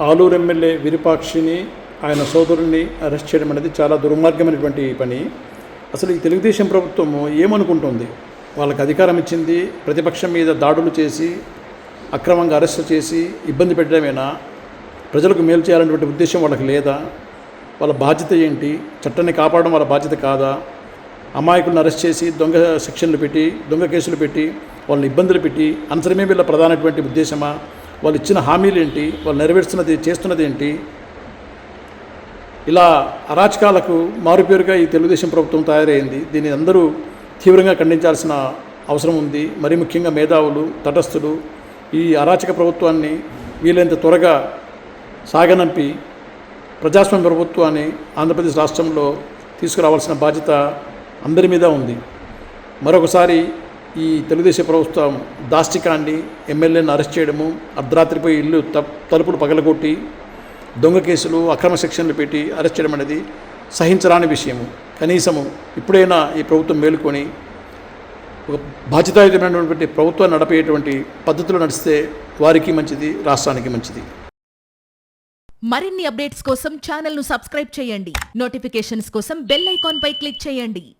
Aluru MLA విరూపాక్షిని ఆయన సోదరుని arrest చేయడం అనేది చాలా దుర్మార్గమైనటువంటి పని. అసలు ఈ తెలుగుదేశం ప్రభుత్వము ఏమనుకుంటుంది? వాళ్ళకి అధికారం ఇచ్చింది ప్రతిపక్షం మీద దాడులు చేసి అక్రమంగా అరెస్ట్ చేసి ఇబ్బంది పెట్టడమేనా? ప్రజలకు మేలు చేయాలనేటువంటి ఉద్దేశం వాళ్ళకి లేదా? వాళ్ళ బాధ్యత ఏంటి? చట్టాన్ని కాపాడడం వాళ్ళ బాధ్యత కాదా? అమాయకులను అరెస్ట్ చేసి దొంగ సెక్షన్లు పెట్టి దొంగ కేసులు పెట్టి వాళ్ళని ఇబ్బందులు పెట్టి అనసరమే వీళ్ళ ప్రధానటువంటి ఉద్దేశమా? వాళ్ళు ఇచ్చిన హామీలు ఏంటి? వాళ్ళు నెరవేరుస్తున్నది చేస్తున్నది ఏంటి? ఇలా అరాచకాలకు మారుపేరుగా ఈ తెలుగుదేశం ప్రభుత్వం తయారైంది. దీన్ని అందరూ తీవ్రంగా ఖండించాల్సిన అవసరం ఉంది. మరీ ముఖ్యంగా మేధావులు, తటస్థులు ఈ అరాచక ప్రభుత్వాన్ని వీలైనంత త్వరగా సాగనంపి ప్రజాస్వామ్య ప్రభుత్వాన్ని ఆంధ్రప్రదేశ్ రాష్ట్రంలో తీసుకురావాల్సిన బాధ్యత అందరి మీద ఉంది. మరొకసారి ఈ తెలుగుదేశం ప్రభుత్వం దాష్టికాన్ని, ఎమ్మెల్యేలను అరెస్ట్ చేయడము, అర్ధరాత్రిపై ఇల్లు తలుపులు పగలగొట్టి దొంగ కేసులు, అక్రమ సెక్షన్లు పెట్టి అరెస్ట్ చేయడం అనేది సహించరాని విషయము. కనీసము ఇప్పుడైనా ఈ ప్రభుత్వం మేలుకొని ఒక బాధ్యతాయుతమైనటువంటి ప్రభుత్వాన్ని నడిపేటువంటి పద్ధతులు నడిస్తే వారికి మంచిది, రాష్ట్రానికి మంచిది. మరిన్ని అప్డేట్స్ కోసం ఛానల్ను సబ్స్క్రైబ్ చేయండి. నోటిఫికేషన్స్ కోసం బెల్ ఐకాన్ పై క్లిక్ చేయండి.